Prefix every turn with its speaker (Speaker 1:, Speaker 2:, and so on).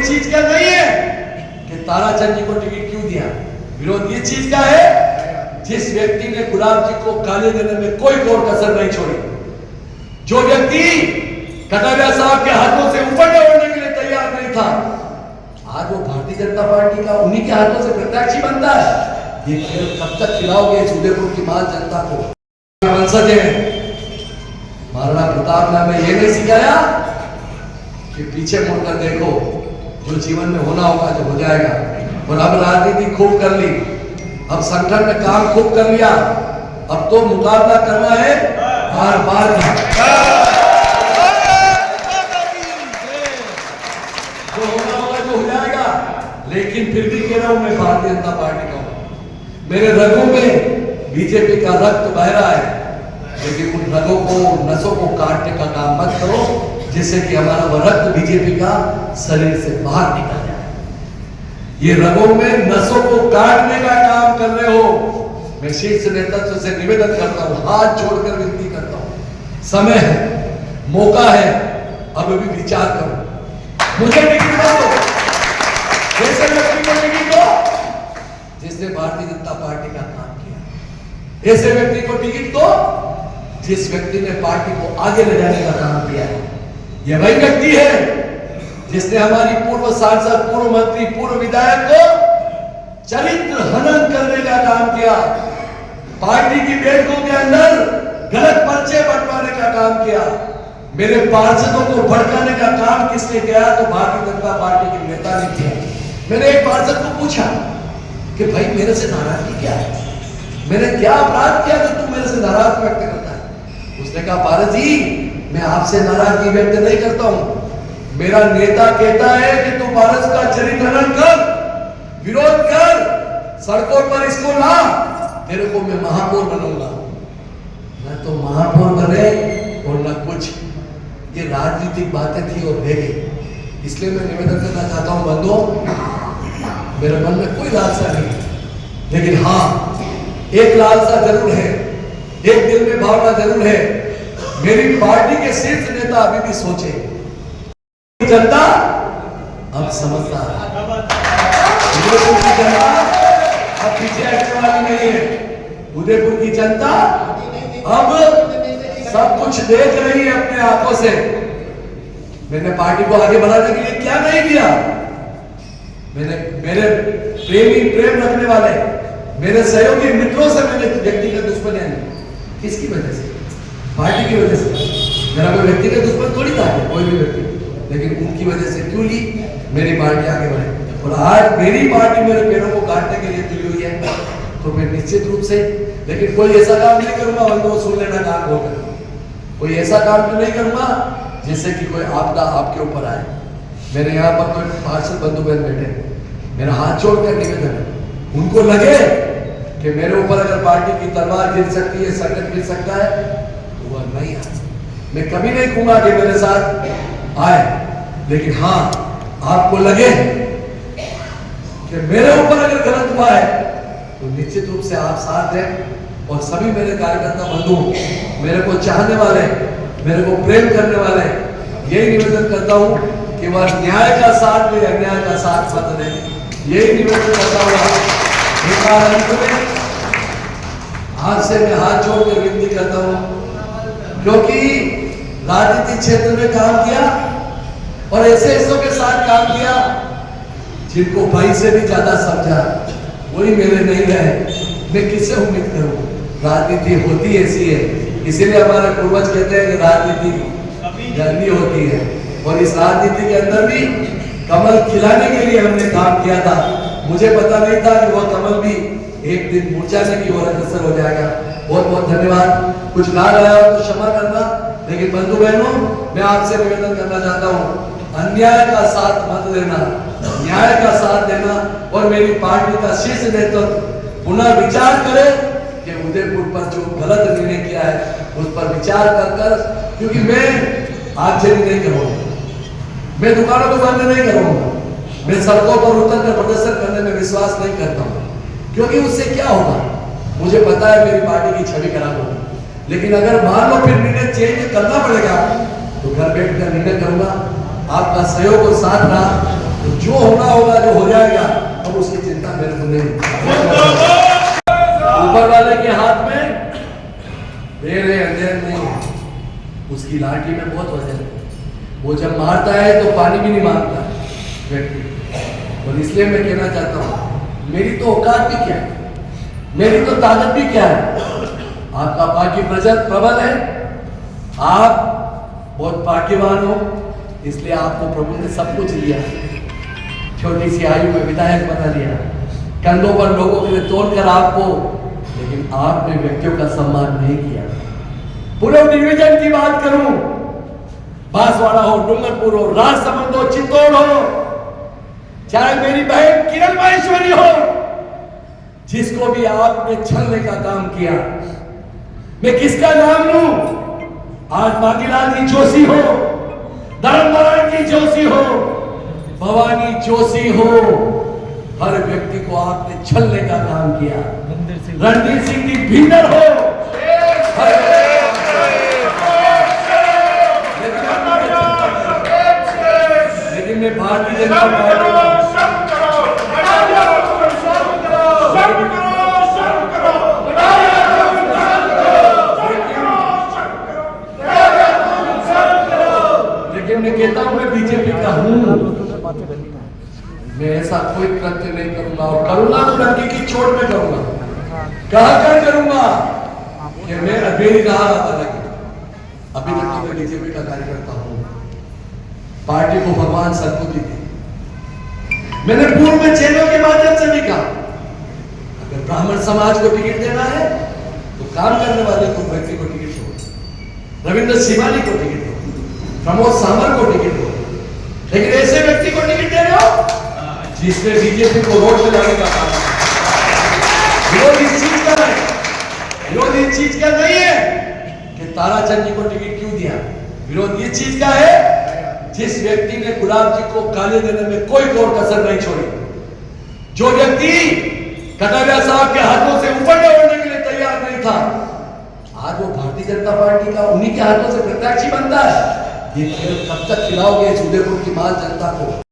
Speaker 1: चीज का नहीं है कि ताराचंद जी को टिकट क्यों दिया। विरोध ये चीज का है जिस व्यक्ति ने गुलाब जी को गाली देने में कोई गौर कसर नहीं छोड़ी, जो व्यक्ति कटारिया साहब के हाथों से ऊपर दौड़ने के लिए तैयार नहीं था, आज वो भारतीय जनता पार्टी का उन्हीं के हाथों से प्रत्याशी बनता है। ये खेल कब तक खिलाओगे इस उदयपुर की माल जनता को? वंशज है। महाराणा प्रताप ने हमें ये नहीं सिखाया कि पीछे मुड़कर देखो, जो जीवन में होना होगा जो हो जाएगा। और अब राजनीति खूब कर ली, अब संगठन में काम खूब कर लिया, अब तो मुकाबला करना है बार बार जो होना होगा जो हो जाएगा। लेकिन फिर भी कह रहा हूं मैं भारतीय जनता पार्टी का हूं, मेरे रगों में बीजेपी का रक्त बह रहा है, लेकिन उन रगों को नसों को काटने का काम मत करो जिससे कि हमारा वह रक्त बीजेपी का शरीर से बाहर निकल जाए। ये रगों में नसों को काटने का काम कर रहे हो। मैं शीर्ष नेतृत्व से निवेदन करता हूं, हाथ जोड़कर विनती करता हूं, समय है, मौका है, अब भी विचार करो। मुझे टिकट दो, जैसे व्यक्ति को टिकट दो जिसने भारतीय जनता पार्टी का काम किया, ऐसे व्यक्ति को टिकट दो जिस व्यक्ति ने पार्टी को आगे ले जाने का काम किया है। यह वही व्यक्ति है जिसने हमारी पूर्व सांसद, पूर्व मंत्री, पूर्व विधायक को चरित्र हनन करने का काम किया, पार्टी की बैठकों के अंदर गलत पर्चे बंटवाने का काम किया, मेरे पार्षदों को भड़काने का काम किसने किया? तो भारतीय जनता पार्टी के नेता ने किया। मैंने एक पार्षद को पूछा कि भाई मेरे से नाराजगी क्या है, मैंने क्या अपराध किया कि तू मेरे से नाराज व्यक्त करता है? उसने कहा पारस जी, मैं आपसे नाराजगी व्यक्त नहीं करता हूं, मेरा नेता कहता है कि तू पारस का चरित्र हनन कर, विरोध कर, सड़कों पर इसको ला, तेरे को मैं महापौर बनूंगा। न तो महापौर बने और न कुछ, ये राजनीतिक बातें थी और रह गई। इसलिए मैं निवेदन करना चाहता हूं बंधुओं, मेरे मन में कोई लालसा नहीं, लेकिन हाँ एक लालसा जरूर है, एक दिल में भावना जरूर है, मेरी पार्टी के शीर्ष नेता अभी भी सोचे, जनता अब समझदार है, उदयपुर की जनता अब पीछे हटने वाली नहीं है, उदयपुर की जनता अब सब कुछ देख रही है अपने आंखों से। मैंने पार्टी को आगे बढ़ाने के लिए क्या नहीं किया, मैंने मेरे प्रेमी, प्रेम रखने वाले, मेरे सहयोगी मित्रों से मैंने व्यक्तिगत दुश्मनियां नहीं। किसकी वजह से? पार्टी की वजह से। मेरा कोई व्यक्तिगत दुश्मन थोड़ी था, कोई भी व्यक्ति, लेकिन उनकी वजह से क्यों ली? मेरी पार्टी आगे बढ़े। और आज मेरी पार्टी मेरे पैरों को काटने के लिए तुली हुई है, तो मैं निश्चित रूप से, लेकिन कोई ऐसा काम नहीं करूंगा बंधुओं, सुन लेना काम होकर, कोई ऐसा काम तो नहीं करूंगा जिससे कि कोई आपदा आपके ऊपर आए। मेरे यहाँ पर कोई पार्षद बंधु बहन बैठे, मेरा हाथ छोड़कर निवेदन है, उनको लगे कि मेरे ऊपर अगर पार्टी की तलवार गिर सकती है, संकट गिर सकता है, तो वह नहीं आए। मैं कभी नहीं कहूंगा कि मेरे साथ आए, लेकिन हाँ आपको लगे कि मेरे ऊपर अगर गलत हुआ है तो निश्चित रूप से आप साथ दें। और सभी मेरे कार्यकर्ता बंधु, मेरे को चाहने वाले, मेरे को प्रेम करने वाले, यही निवेदन करता हूं कि वह न्याय का साथ दे, अन्याय का साथ मत दे। यही निवेदन करता हुआ एक बार अंत में आज से मैं हाथ जोड़कर विनती करता हूं, क्योंकि राजनीतिक क्षेत्र में काम किया और ऐसे ऐसों के साथ काम किया जिनको भाई से भी ज्यादा समझा, वही मेरे नहीं रहे। मैं किससे उम्मीद करूं? राजनीति होती ऐसी है, इसीलिए हमारे पूर्वज कहते हैं कि राजनीति जंगली होती है, और इस राजनीति के अंदर भी कमल खिलाने के लिए हमने काम किया था। मुझे पता नहीं था कि वह कमल भी एक दिन मुरझाने की ओर अग्रसर हो जाएगा। बहुत बहुत धन्यवाद। कुछ कहा गया हो तो क्षमा करना, लेकिन बंधु बहनों, मैं आपसे निवेदन करना चाहता हूँ, अन्याय का साथ मत देना, न्याय का साथ देना, और मेरी पार्टी का शीर्ष नेतृत्व पुनः विचार करे कि उदयपुर पर जो गलत निर्णय किया है उस पर विचार कर, क्योंकि मैं आगजनी नहीं करूंगा, मैं दुकानों को बंद नहीं करूंगा, मैं सड़कों पर उतरकर प्रदर्शन करने में विश्वास नहीं करता हूं, क्योंकि उससे क्या होगा मुझे पता है, मेरी पार्टी की छवि खराब होगी। लेकिन अगर मान लो फिर निर्णय चेंज करना पड़ेगा तो घर बैठकर निर्णय करूंगा। आपका सहयोग और साथ रहा तो जो होना होगा, जो हो जाएगा, अब उसकी चिंता मेरे को नहीं। ऊपर वाले के हाथ में मेरे अंधेर नहीं है, उसकी लाठी में बहुत वजन है। वो जब मारता है तो पानी भी नहीं मारता व्यक्ति। और इसलिए मैं कहना चाहता हूँ, मेरी तो औकात भी क्या है, मेरी तो ताकत भी क्या है। आपका पाकी प्रबल है, आप बहुत भाग्यवान हो, इसलिए आपको प्रभु ने सब कुछ दिया। छोटी सी आयु में विधायक बना लिया, कंधों पर लोगों के लिए तोड़कर आपको, लेकिन आपने व्यक्तियों का सम्मान नहीं किया। पूरे डिवीजन की बात करूं, बांसवाड़ा हो, डूंगरपुर हो, राजसमंद हो, चित्तौड़ हो, चाहे मेरी बहन किरण माहेश्वरी हो, जिसको भी आपने छलने का काम किया, मैं किसका नाम लूं? आज मांगीलाल जी जोशी हो, धर्मनारायण जी जोशी हो, भवानी जोशी हो, हर व्यक्ति को आपने छलने का काम किया। रणधीर सिंह जी भींडर हो, लेकिन मैं भारतीय जनता पार्टी मैं कहता हूं, मैं बीजेपी का हूं, मैं ऐसा कोई कृत्य नहीं करूंगा, और करूंगा तो लड़की की चोट में करूंगा। कर करूंगा कि मैं अभी रहा अलग, अभी तक तो मैं बीजेपी का कार्यकर्ता हूं। पार्टी को भगवान सद्बुद्धि दी। मैंने पूर्व में चैनल के माध्यम से भी कहा, अगर ब्राह्मण समाज को टिकट देना है तो काम करने वाले को व्यक्ति को टिकट दो, रविंद्र शिवाली को टिकट दो, प्रमोद सामर को टिकट दो, लेकिन ऐसे व्यक्ति को टिकट दे रहे हो जिसने बीजेपी को वोट दिलाने का काम किया। विरोध इस चीज का है, विरोध इस चीज का नहीं है कि ताराचंद जी को टिकट क्यों दिया। विरोध इस चीज का है जिस व्यक्ति ने गुलाब जी को गाली देने में कोई गौर कसर नहीं छोड़ी, जो व्यक्ति कटारिया साहब के हाथों से ऊपर दौड़ने के लिए तैयार नहीं था, आज वो भारतीय जनता पार्टी का उन्हीं के हाथों से प्रत्याशी बनता है। ये खेल कब तक खिलाओगे उदयपुर की माल जनता को?